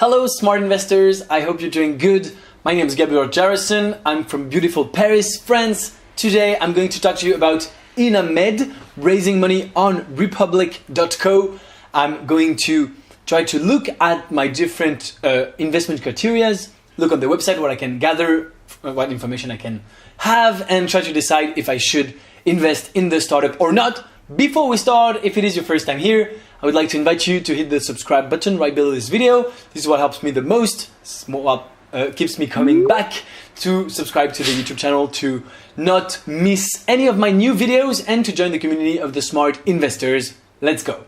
Hello, smart investors. I hope you're doing good. My name is Gabriel Jarrison. I'm from beautiful Paris, France. Today, I'm going to talk to you about InnaMed, raising money on republic.co. I'm going to try to look at my different investment criteria, look on the website what I can gather, what information I can have, and try to decide if I should invest in the startup or not. Before we start, if it is your first time here, I would like to invite you to hit the subscribe button right below this video. This is what helps me the most, keeps me coming back to subscribe to the YouTube channel to not miss any of my new videos and to join the community of the smart investors. Let's go.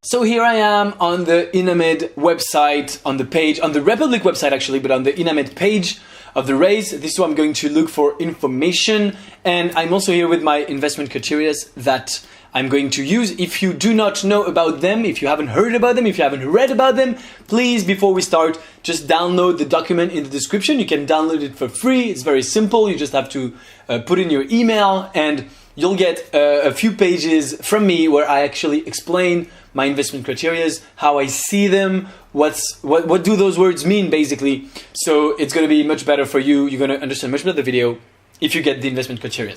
So here I am on the InnaMed website, on the page, on the Republic website actually, but on the InnaMed page of the raise. This is where I'm going to look for information, and I'm also here with my investment criteria that I'm going to use. If you do not know about them, if you haven't heard about them, if you haven't read about them, please, before we start, just download the document in the description. You can download it for free. It's very simple. You just have to put in your email and you'll get a few pages from me where I actually explain my investment criteria, how I see them, what do those words mean basically. So it's going to be much better for you. You're going to understand much better the video if you get the investment criteria.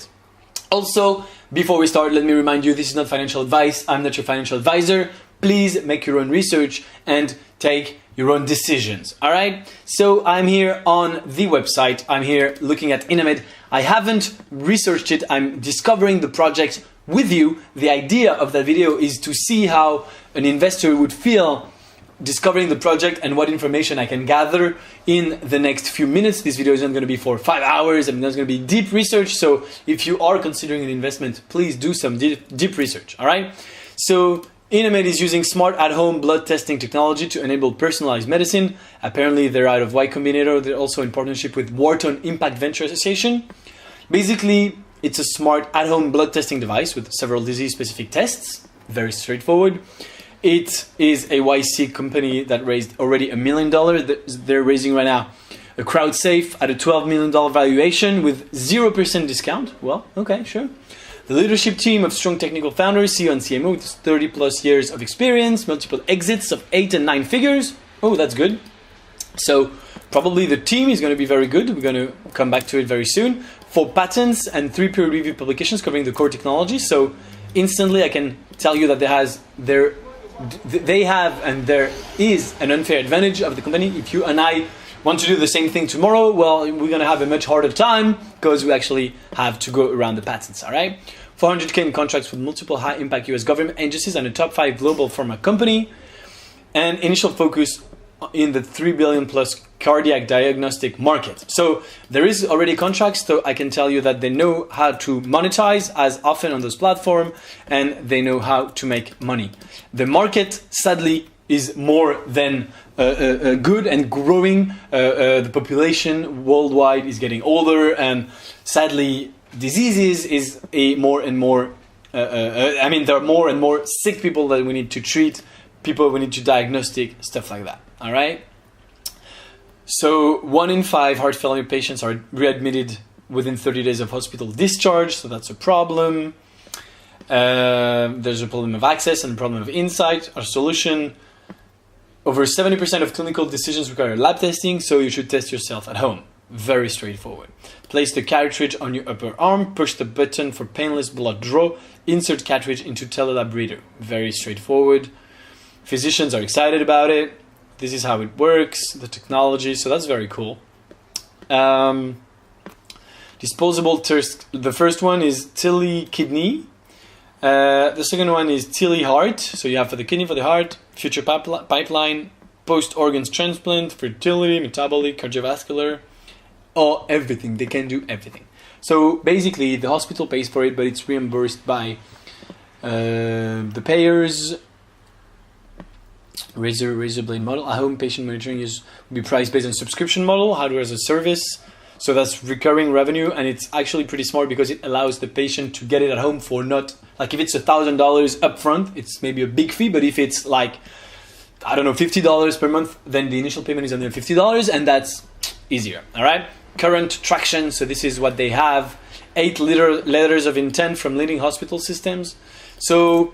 Also, before we start, let me remind you, this is not financial advice. I'm not your financial advisor. Please make your own research and take your own decisions. All right. So I'm here on the website. I'm here looking at InnaMed. I haven't researched it. I'm discovering the project with you. The idea of that video is to see how an investor would feel discovering the project and what information I can gather in the next few minutes. This video isn't going to be for 5 hours. I mean, there's going to be deep research. So if you are considering an investment, please do some deep research. All right. So InnaMed is using smart at-home blood testing technology to enable personalized medicine. Apparently, they're out of Y Combinator. They're also in partnership with Wharton Impact Venture Association. Basically, it's a smart at-home blood testing device with several disease-specific tests. Very straightforward. It is a YC company that raised already $1 million. They're raising right now a crowd safe at a $12 million valuation with 0% discount. Well, okay, sure. The leadership team of strong technical founders, CEO and CMO with 30 plus years of experience, multiple exits of 8 and 9 figures. Oh, that's good. So probably the team is going to be very good. We're going to come back to it very soon. 4 patents and 3 peer-reviewed publications covering the core technology. So instantly I can tell you that there is an unfair advantage of the company. If you and I want to do the same thing tomorrow, well, we're going to have a much harder time because we actually have to go around the patents, all right? 400K in contracts with multiple high-impact US government agencies and a top 5 global pharma company. And initial focus in the 3 billion plus cardiac diagnostic market. So there is already contracts, so I can tell you that they know how to monetize as often on those platforms and they know how to make money. The market, sadly, is more than good and growing. The population worldwide is getting older, and sadly, diseases is a more and more. There are more and more sick people that we need to treat, people we need to diagnostic, stuff like that. All right. So 1 in 5 heart failure patients are readmitted within 30 days of hospital discharge. So that's a problem. There's a problem of access and a problem of insight. Our solution. Over 70% of clinical decisions require lab testing, so you should test yourself at home. Very straightforward. Place the cartridge on your upper arm, push the button for painless blood draw, insert cartridge into telelab reader. Very straightforward. Physicians are excited about it. This is how it works, the technology, so that's very cool. Disposable test. The first one is Tilly kidney. The second one is Tilly heart. So you have for the kidney, for the heart, future pipeline, post-organs transplant, fertility, metabolic, cardiovascular, everything. They can do everything. So basically, the hospital pays for it, but it's reimbursed by the payers. Razor blade model. A home patient monitoring will be priced based on subscription model, hardware as a service. So that's recurring revenue, and it's actually pretty smart because it allows the patient to get it at home for not, like if it's $1,000 upfront, it's maybe a big fee, but if it's like, I don't know, $50 per month, then the initial payment is only $50, and that's easier, all right? Current traction, so this is what they have. 8 letters of intent from leading hospital systems. So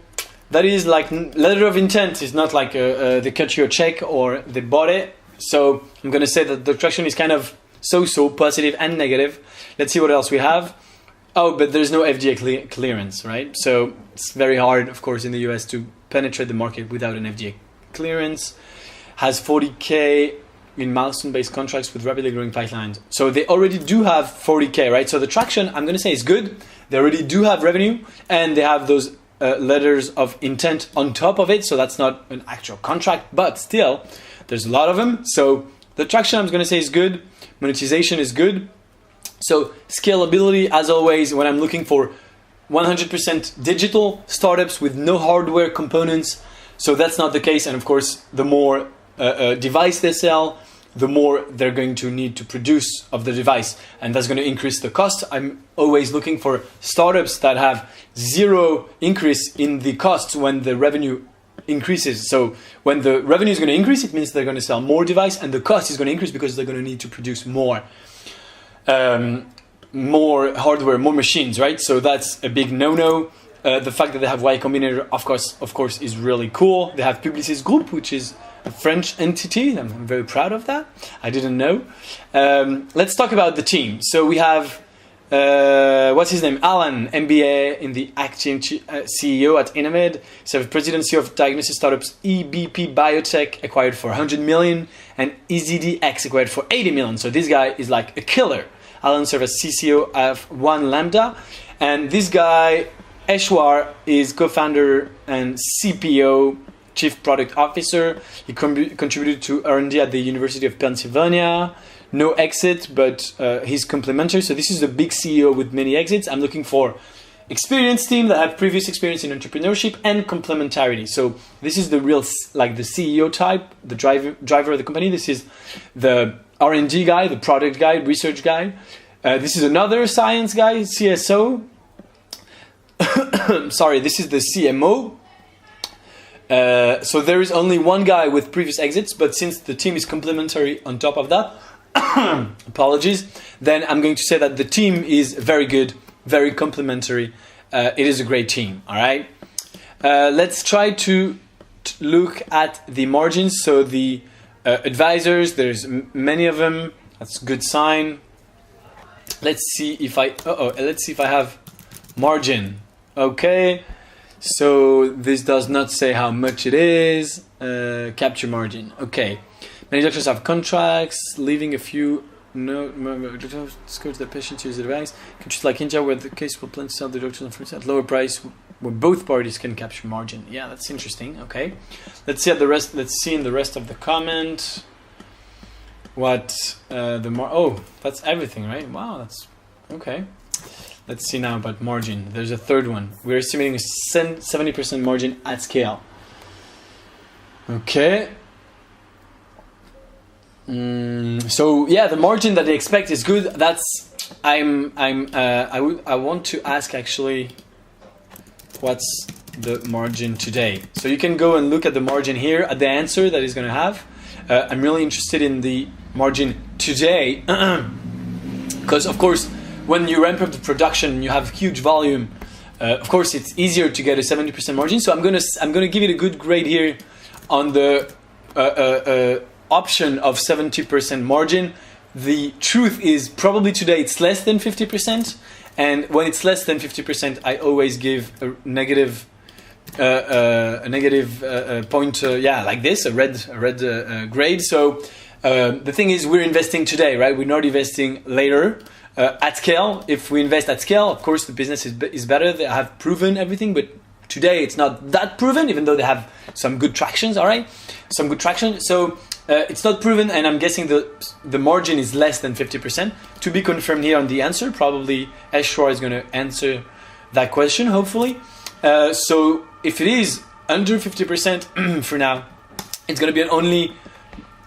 that is like letter of intent. It's not like they cut you a check or they bought it. So I'm going to say that the traction is kind of so positive and negative. Let's see what else we have. Oh, but there's no FDA clearance, right? So it's very hard, of course, in the US to penetrate the market without an FDA clearance. Has 40K in milestone-based contracts with rapidly growing pipelines. So they already do have 40K, right? So the traction, I'm going to say, is good. They already do have revenue, and they have those letters of intent on top of it. So that's not an actual contract, but still, there's a lot of them. So the traction, I'm going to say, is good. Monetization is good. So scalability, as always, when I'm looking for 100% digital startups with no hardware components, so that's not the case. And of course, the more device they sell, the more they're going to need to produce of the device, and that's going to increase the cost. I'm always looking for startups that have zero increase in the costs when the revenue increases. So when the revenue is going to increase, it means they're going to sell more device, and the cost is going to increase because they're going to need to produce more hardware, more machines, right? So that's a big no-no. The fact that they have Y Combinator, of course, is really cool. They have Publicis Group, which is a French entity. I'm very proud of that. I didn't know. Let's talk about the team. So we have, what's his name? Alan, MBA in the acting CEO at InnaMed. He's the presidency of diagnosis startups EBP Biotech, acquired for 100 million, and EZDX acquired for 80 million. So this guy is like a killer. Alan serves as CCO of One Lambda, and this guy, Eshwar, is co-founder and CPO, Chief Product Officer. He contributed to R&D at the University of Pennsylvania. No exit, but he's complementary. So this is a big CEO with many exits. I'm looking for experienced team that have previous experience in entrepreneurship and complementarity. So this is the real, like the CEO type, the driver of the company. This is the R&D guy, the product guy, research guy. This is another science guy, CSO. Sorry, this is the CMO. So there is only one guy with previous exits, but since the team is complementary on top of that, apologies, then I'm going to say that the team is very good, very complementary. It is a great team, all right? Let's try to look at the margins. So the advisors, there's many of them. That's a good sign. Let's see if I have margin. Okay. So this does not say how much it is. Capture margin. Okay. Many doctors have contracts, leaving a few. No, let's go to the patient use advice. Countries like India, where the case will plan to sell the doctors and fruits at lower price, where both parties can capture margin. Yeah, that's interesting. Okay. Let's see at the rest. Let's see in the rest of the comment. What that's everything, right? Wow, that's okay. Let's see now about margin. There's a third one. We're estimating a 70% margin at scale. Okay. So yeah, the margin that they expect is good. That's I want to ask actually, what's the margin today? So you can go and look at the margin here at the answer that he's going to have. I'm really interested in the margin today because of course when you ramp up the production, you have huge volume. Of course, it's easier to get a 70% margin. So I'm gonna give it a good grade here on the option of 70% margin. The truth is probably today it's less than 50%, and when it's less than 50%, I always give a negative point. Like this, a red grade. So the thing is, we're investing today, right? We're not investing later. At scale, if we invest at scale, of course the business is better. They have proven everything, but today it's not that proven, even though they have some good tractions, all right? Some good traction. So it's not proven, and I'm guessing the margin is less than 50%. To be confirmed here on the answer, probably Eshwar is going to answer that question, hopefully. So if it is under 50% for now, it's going to be an only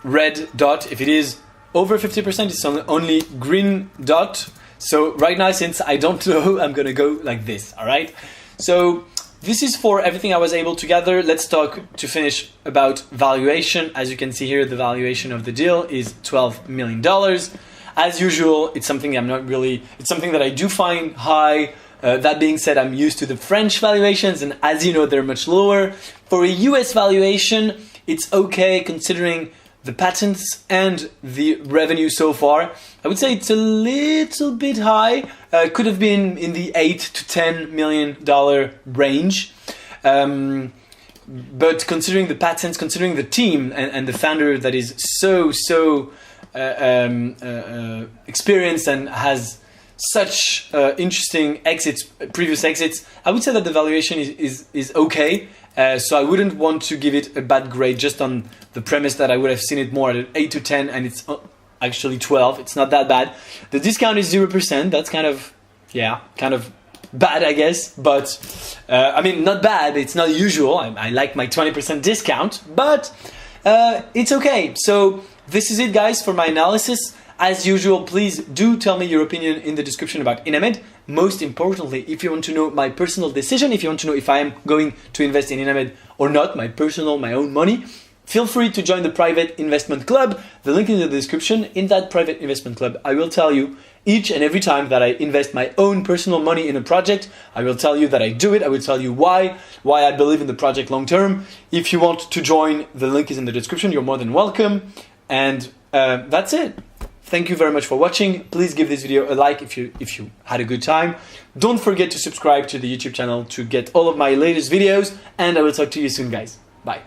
red dot. If it is over 50%, it's only green dot. So right now, since I don't know, I'm going to go like this, all right? So this is for everything I was able to gather. Let's talk to finish about valuation. As you can see here, the valuation of the deal is $12 million. As usual, it's something it's something that I do find high. That being said, I'm used to the French valuations, and as you know, they're much lower. For a US valuation, it's okay considering the patents and the revenue so far. I would say it's a little bit high. Could have been in the $8 to $10 million range. But considering the patents, considering the team and the founder that is so experienced and has such interesting previous exits, I would say that the valuation is okay. So I wouldn't want to give it a bad grade just on the premise that I would have seen it more at 8 to 10, and it's actually 12. It's not that bad. The discount is 0%. That's kind of bad, I guess. But I mean, not bad. It's not usual. I like my 20% discount, but it's okay. So this is it, guys, for my analysis. As usual, please do tell me your opinion in the description about InnaMed. Most importantly, if you want to know my personal decision, if you want to know if I am going to invest in InnaMed or not, my own money, feel free to join the private investment club. The link is in the description. In that private investment club, I will tell you each and every time that I invest my own personal money in a project. I will tell you that I do it. I will tell you why I believe in the project long term. If you want to join, the link is in the description. You're more than welcome. And that's it. Thank you very much for watching. Please give this video a like if you had a good time. Don't forget to subscribe to the YouTube channel to get all of my latest videos, and I will talk to you soon, guys. Bye.